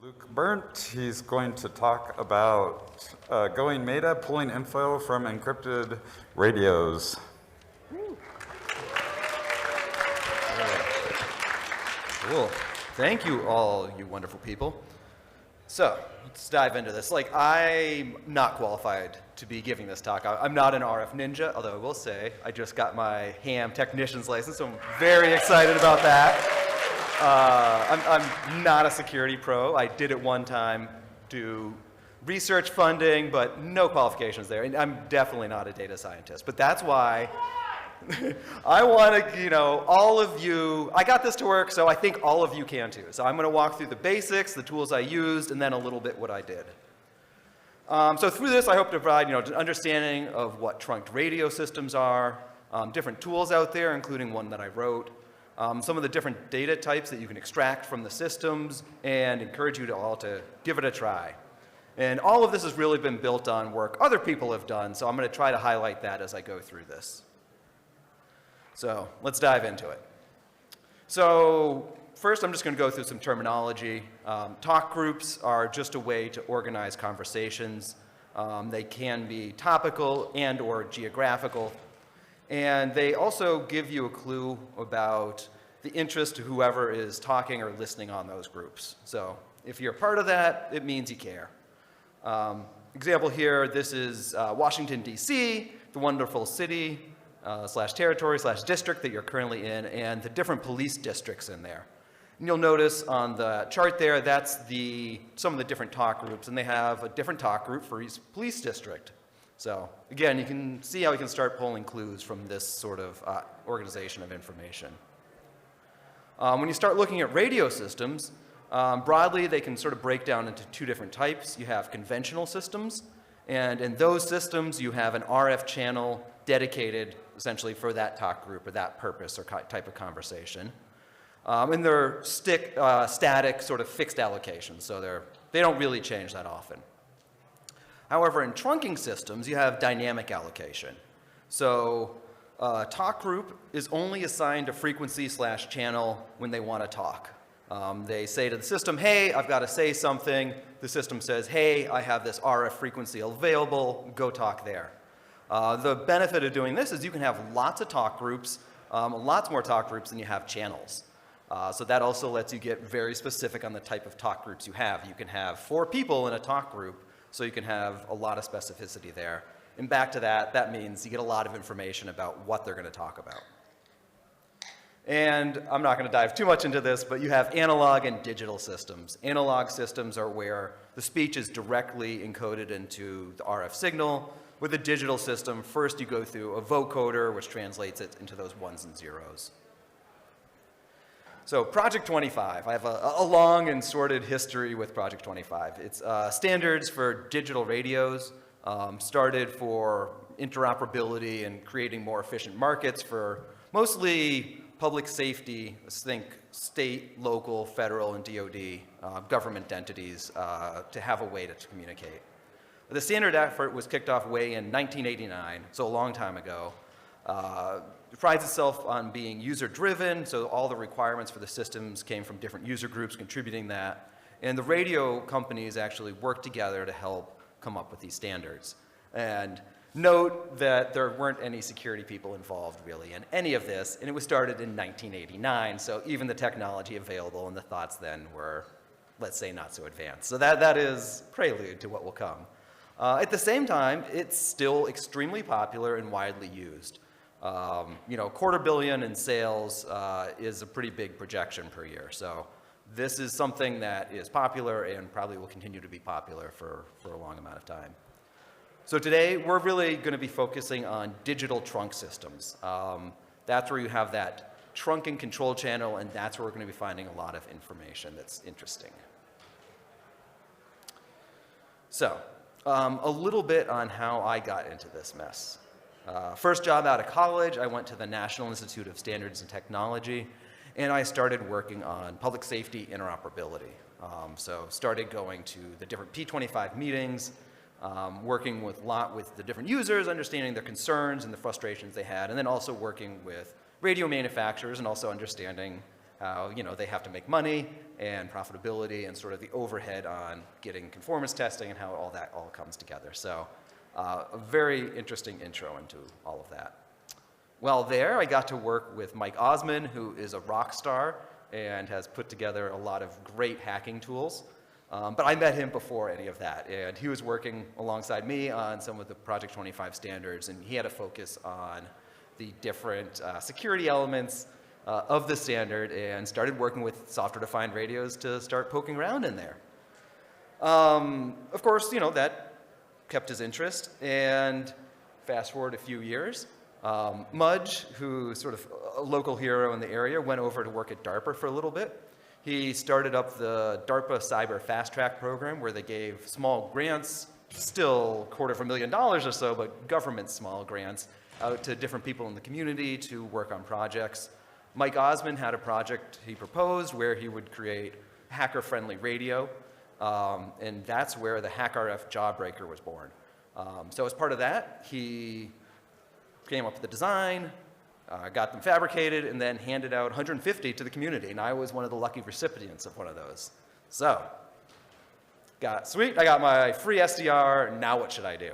LukeBerndt. He's going to talk about going meta, pulling info from encrypted radios. Cool. Thank you all, you wonderful people. So let's dive into this. I'm not qualified to be giving this talk. I'm not an RF ninja, although I will say I just got my ham technician's license, so I'm very excited about that. I'm not a security pro. I did it one time, do research funding, but no qualifications there. And I'm definitely not a data scientist. But that's why I want to, all of you, I got this to work, so I think all of you can too. So I'm going to walk through the basics, the tools I used, and then a little bit what I did. So through this, I hope to provide, an understanding of what trunked radio systems are, different tools out there, including one that I wrote, some of the different data types that you can extract from the systems, and encourage you all to give it a try. And all of this has really been built on work other people have done, so I'm going to try to highlight that as I go through this. So let's dive into it. So first, I'm just going to go through some terminology. Talk groups are just a way to organize conversations. They can be topical and or geographical. And they also give you a clue about the interest to whoever is talking or listening on those groups. So if you're part of that, it means you care. Example here, this is Washington, D.C., the wonderful city slash territory slash district that you're currently in, and the different police districts in there. And you'll notice on the chart there, that's some of the different talk groups, and they have a different talk group for each police district. So again, you can see how you can start pulling clues from this sort of organization of information. When you start looking at radio systems, broadly they can sort of break down into two different types. You have conventional systems, and in those systems you have an RF channel dedicated essentially for that talk group or that purpose or type of conversation. And they're static, sort of fixed allocations, so they don't really change that often. However, in trunking systems, you have dynamic allocation. So a talk group is only assigned a frequency slash channel when they want to talk. They say to the system, hey, I've got to say something. The system says, hey, I have this RF frequency available. Go talk there. The benefit of doing this is you can have lots of talk groups, lots more talk groups than you have channels. So that also lets you get very specific on the type of talk groups you have. You can have 4 people in a talk group, so you can have a lot of specificity there. And back to that means you get a lot of information about what they're going to talk about. And I'm not going to dive too much into this, but you have analog and digital systems. Analog systems are where the speech is directly encoded into the RF signal. With a digital system, first you go through a vocoder, which translates it into those ones and zeros. So Project 25, I have a long and sordid history with Project 25. It's standards for digital radios, started for interoperability and creating more efficient markets for mostly public safety, think state, local, federal, and DoD government entities to have a way to communicate. The standard effort was kicked off way in 1989, so a long time ago. It prides itself on being user-driven, so all the requirements for the systems came from different user groups contributing that. And the radio companies actually worked together to help come up with these standards. And note that there weren't any security people involved really in any of this, and it was started in 1989, so even the technology available and the thoughts then were, let's say, not so advanced. So that is prelude to what will come. At the same time, it's still extremely popular and widely used. $250 million in sales is a pretty big projection per year. So this is something that is popular and probably will continue to be popular for a long amount of time. So today, we're really going to be focusing on digital trunk systems. That's where you have that trunk and control channel, and that's where we're going to be finding a lot of information that's interesting. So a little bit on how I got into this mess. First job out of college, I went to the National Institute of Standards and Technology, and I started working on public safety interoperability. So started going to the different P25 meetings, working with the different users, understanding their concerns and the frustrations they had, and then also working with radio manufacturers and also understanding how, they have to make money and profitability and sort of the overhead on getting conformance testing and how all that all comes together. So a very interesting intro into all of that. While there, I got to work with Mike Osman, who is a rock star and has put together a lot of great hacking tools. But I met him before any of that, and he was working alongside me on some of the Project 25 standards, and he had a focus on the different security elements of the standard and started working with software-defined radios to start poking around in there. Of course, that kept his interest, and fast forward a few years, Mudge, who's sort of a local hero in the area, went over to work at DARPA for a little bit. He started up the DARPA Cyber Fast Track program, where they gave small grants, still $250,000 or so, but government small grants, out to different people in the community to work on projects. Mike Osman had a project he proposed where he would create hacker-friendly radio, and that's where the HackRF Jawbreaker was born. So as part of that, he came up with the design, got them fabricated, and then handed out 150 to the community, and I was one of the lucky recipients of one of those. So, sweet, I got my free SDR, now what should I do?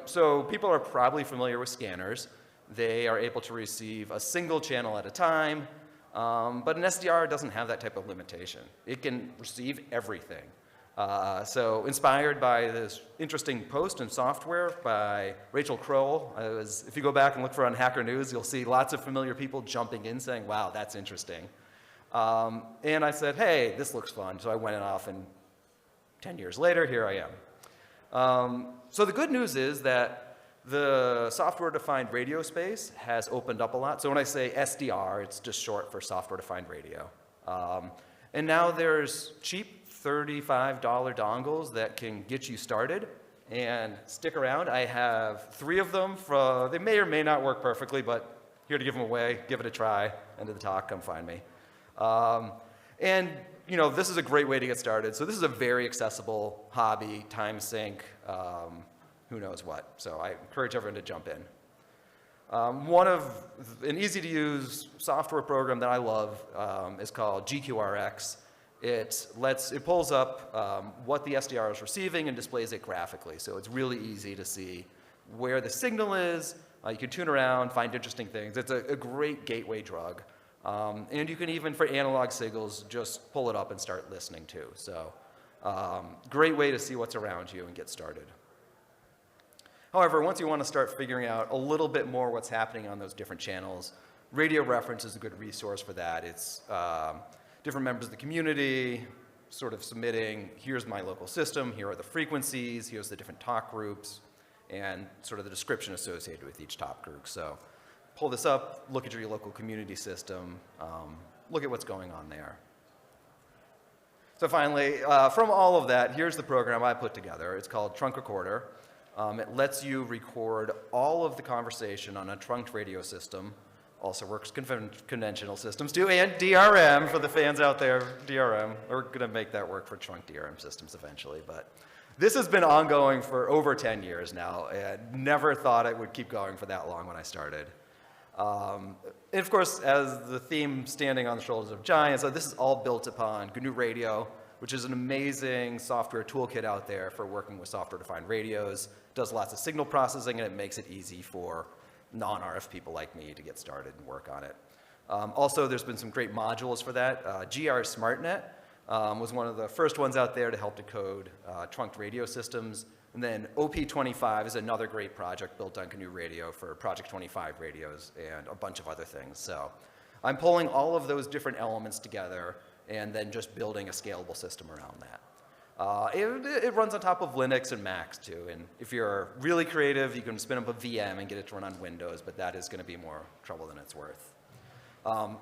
So people are probably familiar with scanners. They are able to receive a single channel at a time, but an SDR doesn't have that type of limitation. It can receive everything. So inspired by this interesting post in software by Rachel Kroll, if you go back and look for on Hacker News, you'll see lots of familiar people jumping in saying, wow, that's interesting. And I said, hey, this looks fun. So I went off, and 10 years later, here I am. So the good news is that the software-defined radio space has opened up a lot. So when I say SDR, it's just short for software-defined radio. And now there's cheap $35 dongles that can get you started, and stick around. I have 3 of them. They may or may not work perfectly, but here to give them away. Give it a try. End of the talk, come find me. And this is a great way to get started. So this is a very accessible hobby, time sink, who knows what. So I encourage everyone to jump in. An easy to use software program that I love is called GQRX. It pulls up what the SDR is receiving and displays it graphically. So it's really easy to see where the signal is. You can tune around, find interesting things. It's a great gateway drug. And you can even, for analog signals, just pull it up and start listening to. So great way to see what's around you and get started. However, once you want to start figuring out a little bit more what's happening on those different channels, Radio Reference is a good resource for that. It's different members of the community sort of submitting, here's my local system, here are the frequencies, here's the different talk groups, and sort of the description associated with each talk group. So pull this up, look at your local community system, look at what's going on there. So finally, from all of that, here's the program I put together. It's called Trunk Recorder. It lets you record all of the conversation on a trunked radio system. Also works conventional systems too, and DRM for the fans out there, DRM. We're going to make that work for trunk DRM systems eventually, but this has been ongoing for over 10 years now, and never thought it would keep going for that long when I started. And of course, as the theme standing on the shoulders of giants, this is all built upon GNU Radio, which is an amazing software toolkit out there for working with software-defined radios. It does lots of signal processing, and it makes it easy for non-RF people like me to get started and work on it. Also, there's been some great modules for that. GR SmartNet was one of the first ones out there to help decode trunked radio systems. And then OP25 is another great project built on GNU Radio for Project 25 radios and a bunch of other things. So I'm pulling all of those different elements together and then just building a scalable system around that. It runs on top of Linux and Macs too, and if you're really creative, you can spin up a VM and get it to run on Windows, but that is going to be more trouble than it's worth.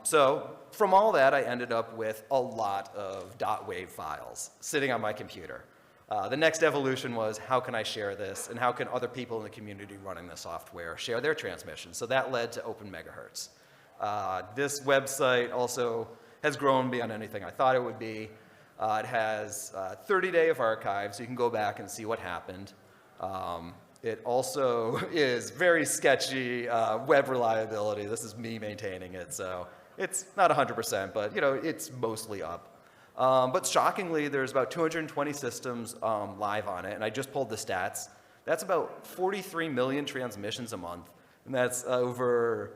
So from all that, I ended up with a lot of .wav files sitting on my computer. The next evolution was, how can I share this, and how can other people in the community running the software share their transmission? So that led to Open Megahertz. This website also has grown beyond anything I thought it would be. It has 30-day of archives, so you can go back and see what happened. It also is very sketchy web reliability. This is me maintaining it, so It's not 100%, but it's mostly up. But shockingly, there's about 220 systems live on it, and I just pulled the stats. That's about 43 million transmissions a month, and that's over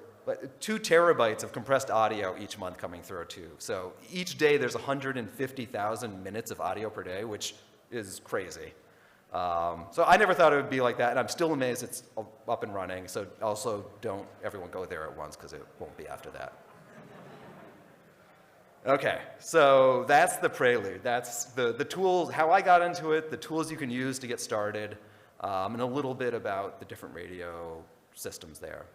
2 terabytes of compressed audio each month coming through too. So each day there's 150,000 minutes of audio per day, which is crazy. So I never thought it would be like that, and I'm still amazed it's up and running. So also don't everyone go there at once, because it won't be after that. Okay, so that's the prelude. That's the tools, how I got into it, the tools you can use to get started, and a little bit about the different radio systems there.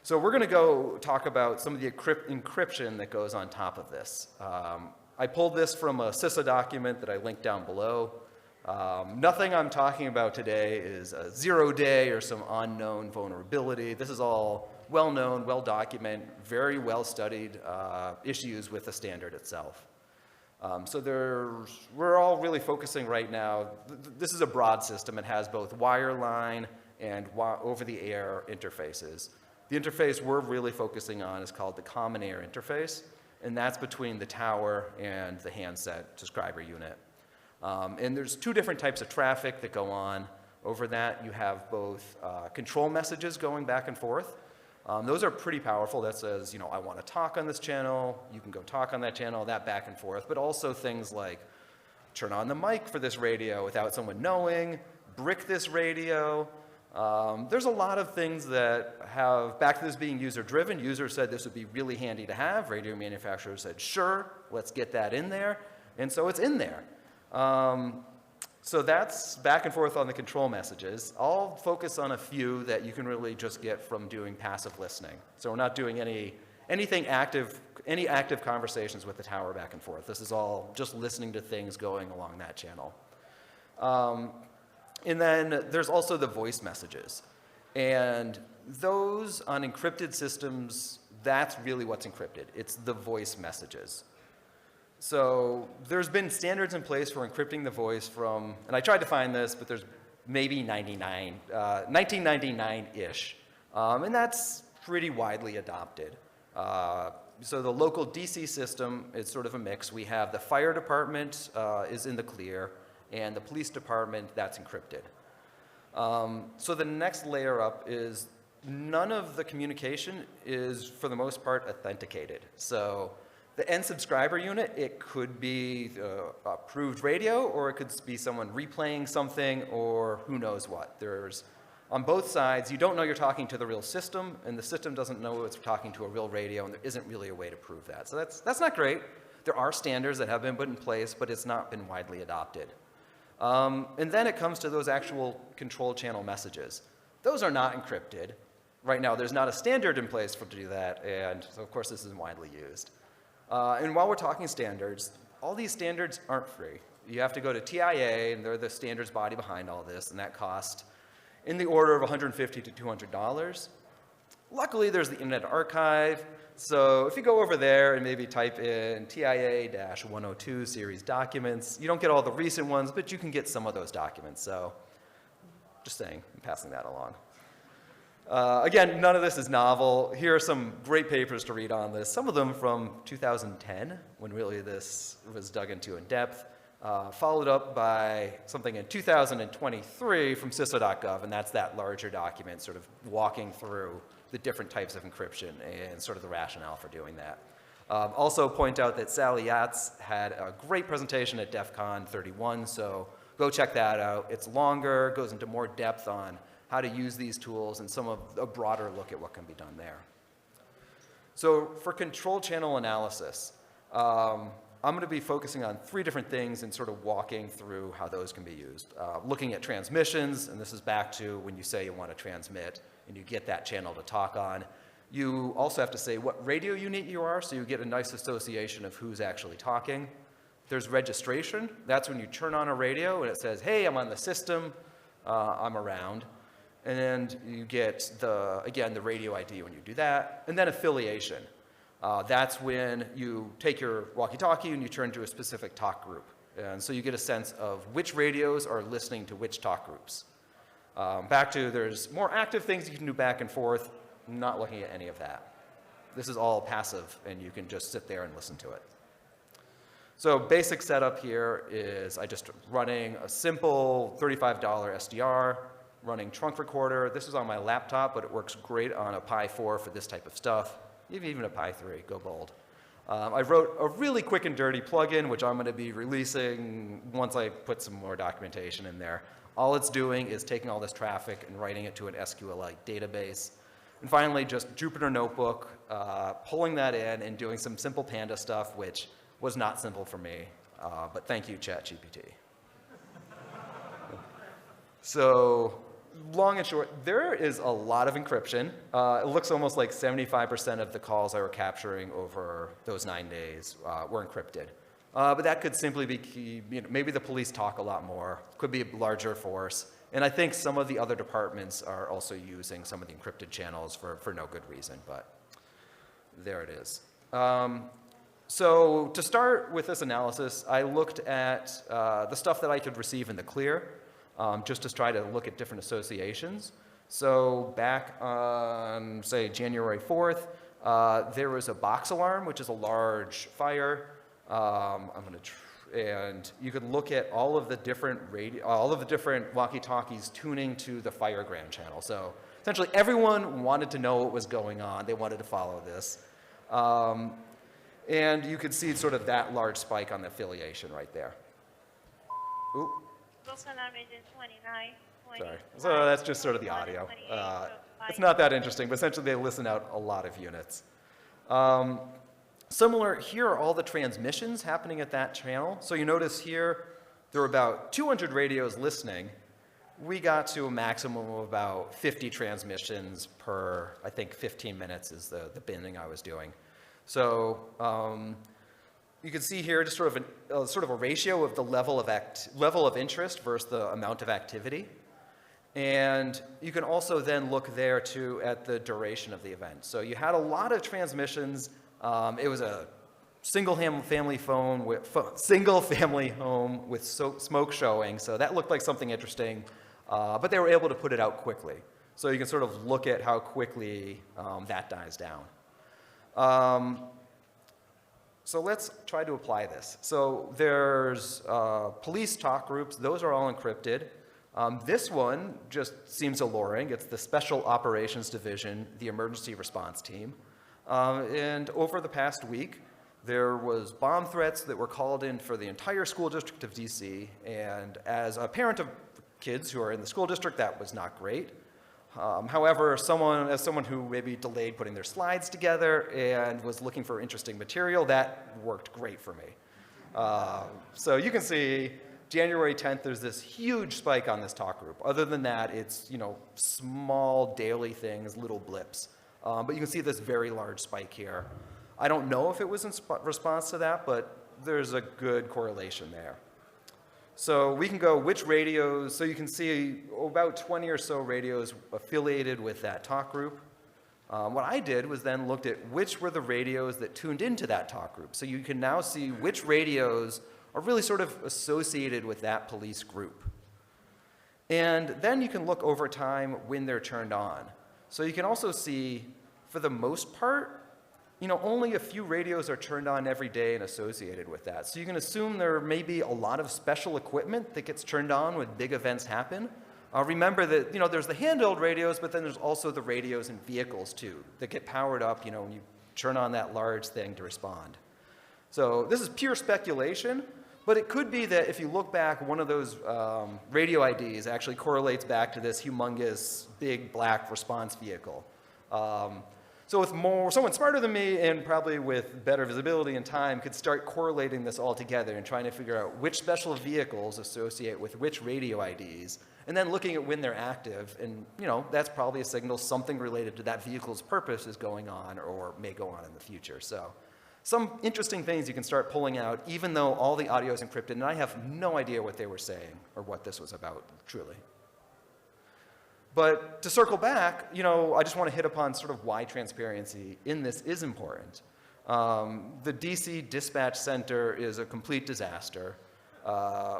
So we're going to go talk about some of the encryption that goes on top of this. I pulled this from a CISA document that I linked down below. Nothing I'm talking about today is a 0-day or some unknown vulnerability. This is all well-known, well-documented, very well-studied issues with the standard itself. So we're all really focusing right now. This is a broad system. It has both wireline and over-the-air interfaces. The interface we're really focusing on is called the common air interface, and that's between the tower and the handset subscriber unit. And there's 2 different types of traffic that go on. Over that, you have both control messages going back and forth. Those are pretty powerful. That says, I want to talk on this channel. You can go talk on that channel, that back and forth. But also things like turn on the mic for this radio without someone knowing, brick this radio. There's a lot of things that have, back to this being user-driven, users said this would be really handy to have. Radio manufacturers said, sure, let's get that in there. And so it's in there. So that's back and forth on the control messages. I'll focus on a few that you can really just get from doing passive listening. So we're not doing any active conversations with the tower back and forth. This is all just listening to things going along that channel. And then there's also the voice messages. And those on encrypted systems, that's really what's encrypted. It's the voice messages. So there's been standards in place for encrypting the voice from, and I tried to find this, but there's maybe 1999-ish. And that's pretty widely adopted. So the local DC system is sort of a mix. We have the fire department is in the clear, and the police department, that's encrypted. So the next layer up is none of the communication is, for the most part, authenticated. So the end subscriber unit, it could be approved radio, or it could be someone replaying something, or who knows what. There's, on both sides, you don't know you're talking to the real system, and the system doesn't know it's talking to a real radio, and there isn't really a way to prove that. So that's not great. There are standards that have been put in place, but it's not been widely adopted. And then it comes to those actual control channel messages. Those are not encrypted. Right now, there's not a standard in place to do that, and so of course this isn't widely used. And while we're talking standards, all these standards aren't free. You have to go to TIA, and they're the standards body behind all this, and that costs in the order of $150 to $200. Luckily, there's the Internet Archive. So if you go over there and maybe type in TIA-102 series documents, you don't get all the recent ones, but you can get some of those documents. So just saying, I'm passing that along. Again, none of this is novel. Here are some great papers to read on this, some of them from 2010, when really this was dug into in depth, followed up by something in 2023 from CISA.gov, and that's that larger document sort of walking through the different types of encryption and sort of the rationale for doing that. Also point out that Sally Yates had a great presentation at DEF CON 31, so go check that out. It's longer, goes into more depth on how to use these tools and some of a broader look at what can be done there. So for control channel analysis, I'm going to be focusing on 3 different things and sort of walking through how those can be used. Looking at transmissions, and this is back to when you say you want to transmit and you get that channel to talk on. You also have to say what radio unit you are, so you get a nice association of who's actually talking. There's registration. That's when you turn on a radio and it says, hey, I'm on the system, I'm around. And you get, again, the radio ID when you do that. And then affiliation. That's when you take your walkie-talkie and you turn to a specific talk group. And so you get a sense of which radios are listening to which talk groups. Back to, there's more active things you can do back and forth. I'm not looking at any of that. this is all passive, and you can just sit there and listen to it. So basic setup here is I just running a simple $35 SDR, running trunk recorder. This is on my laptop, but it works great on a Pi 4 for this type of stuff, even a Pi 3, go bold. I wrote a really quick and dirty plugin, which I'm going to be releasing once I put some more documentation in there. All it's doing is taking all this traffic and writing it to an SQLite database. And finally, just Jupyter Notebook, pulling that in and doing some simple Panda stuff, which was not simple for me, but thank you, ChatGPT. So long and short, there is a lot of encryption. It looks almost like 75% of the calls I were capturing over those 9 days were encrypted. But that could simply be, maybe the police talk a lot more, could be a larger force. And I think some of the other departments are also using some of the encrypted channels for no good reason, but there it is. So to start with this analysis, I looked at the stuff that I could receive in the clear, just to try to look at different associations. So back on, say, January 4th, there was a box alarm, which is a large fire. And you could look at all of the different walkie-talkies tuning to the firegram channel. So essentially, everyone wanted to know what was going on. They wanted to follow this. And you could see sort of that large spike on the affiliation right there. Ooh. Sorry. So that's just sort of the audio. It's not that interesting, but essentially they listen out a lot of units. Similar, here are all the transmissions happening at that channel. So you notice here, there were about 200 radios listening. We got to a maximum of about 50 transmissions per, I think 15 minutes is the binning I was doing. So you can see here just sort of a ratio of the level of interest versus the amount of activity. And you can also then look there too at the duration of the event. So you had a lot of transmissions. It was a single family home with smoke showing. So that looked like something interesting, but they were able to put it out quickly. So you can sort of look at how quickly that dies down. So let's try to apply this. So there's police talk groups. Those are all encrypted. This one just seems alluring. It's the Special Operations Division, the Emergency Response Team. And over the past week, there was bomb threats that were called in for the entire school district of DC. And as a parent of kids who are in the school district, that was not great. However, as someone who maybe delayed putting their slides together and was looking for interesting material, that worked great for me. So you can see January 10th, there's this huge spike on this talk group. Other than that, it's small daily things, little blips. But you can see this very large spike here. I don't know if it was in response to that, but there's a good correlation there. So we can go which radios, so you can see about 20 or so radios affiliated with that talk group. What I did was then looked at which were the radios that tuned into that talk group. So you can now see which radios are really sort of associated with that police group. And then you can look over time when they're turned on. So you can also see, for the most part, only a few radios are turned on every day and associated with that. So you can assume there may be a lot of special equipment that gets turned on when big events happen. Remember that, there's the handheld radios, but then there's also the radios in vehicles too that get powered up, when you turn on that large thing to respond. So this is pure speculation, but it could be that if you look back, one of those radio IDs actually correlates back to this humongous, big, black response vehicle. So with someone smarter than me and probably with better visibility and time could start correlating this all together and trying to figure out which special vehicles associate with which radio IDs, and then looking at when they're active. And that's probably a signal something related to that vehicle's purpose is going on or may go on in the future. So some interesting things you can start pulling out, even though all the audio is encrypted, and I have no idea what they were saying or what this was about, truly. But to circle back, I just want to hit upon sort of why transparency in this is important. The DC dispatch center is a complete disaster.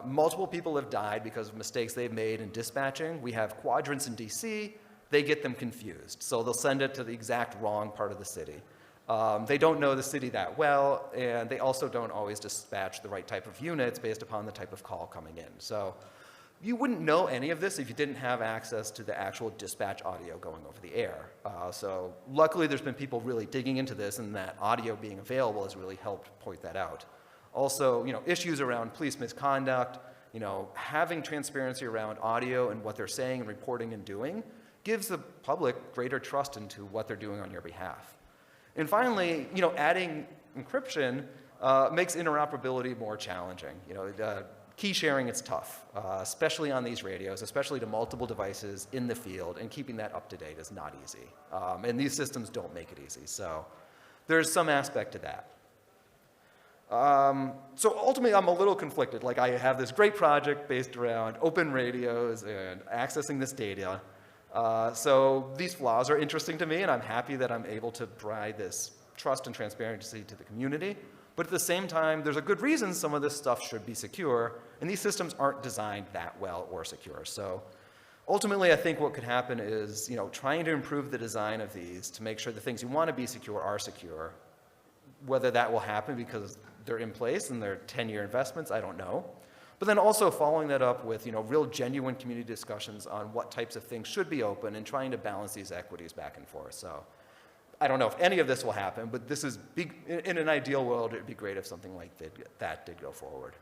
Multiple people have died because of mistakes they've made in dispatching. We have quadrants in DC. They get them confused. So they'll send it to the exact wrong part of the city. They don't know the city that well, and they also don't always dispatch the right type of units based upon the type of call coming in. So you wouldn't know any of this if you didn't have access to the actual dispatch audio going over the air. So luckily there's been people really digging into this, and that audio being available has really helped point that out. Also, issues around police misconduct, having transparency around audio and what they're saying and reporting and doing gives the public greater trust into what they're doing on your behalf. And finally, adding encryption makes interoperability more challenging. Key sharing is tough, especially on these radios, especially to multiple devices in the field, and keeping that up to date is not easy. And these systems don't make it easy, so there's some aspect to that. So ultimately, I'm a little conflicted. Like, I have this great project based around open radios and accessing this data. So these flaws are interesting to me, and I'm happy that I'm able to provide this trust and transparency to the community. But at the same time, there's a good reason some of this stuff should be secure, and these systems aren't designed that well or secure. So ultimately, I think what could happen is, trying to improve the design of these to make sure the things you want to be secure are secure. Whether that will happen because they're in place and they're 10-year investments, I don't know. But then also following that up with, real genuine community discussions on what types of things should be open and trying to balance these equities back and forth. So I don't know if any of this will happen, but this is big. In an ideal world, it would be great if something like that did go forward.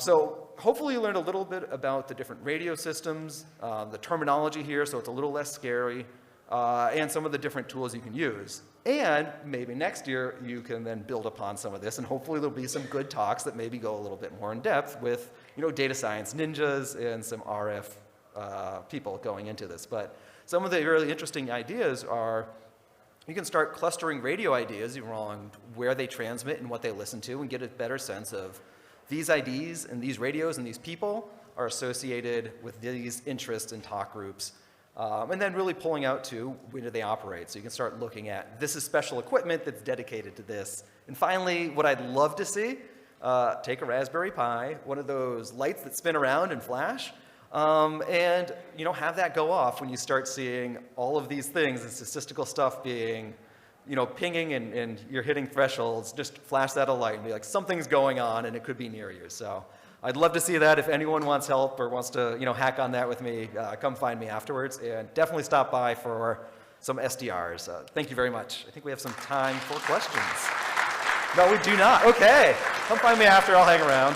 So hopefully you learned a little bit about the different radio systems, the terminology here, so it's a little less scary, and some of the different tools you can use. And maybe next year you can then build upon some of this, and hopefully there'll be some good talks that maybe go a little bit more in depth with, data science ninjas and some RF people going into this. But some of the really interesting ideas are you can start clustering radio ideas around where they transmit and what they listen to, and get a better sense of these IDs and these radios and these people are associated with these interests and talk groups. And then really pulling out to when do they operate. So you can start looking at this is special equipment that's dedicated to this. And finally, what I'd love to see, take a Raspberry Pi, one of those lights that spin around and flash, and have that go off when you start seeing all of these things, the statistical stuff being, pinging and you're hitting thresholds. Just flash that a light and be like, something's going on and it could be near you. So I'd love to see that. If anyone wants help or wants to, hack on that with me, come find me afterwards, and definitely stop by for some SDRs. Thank you very much. I think we have some time for questions. No, we do not. Okay. Come find me after. I'll hang around.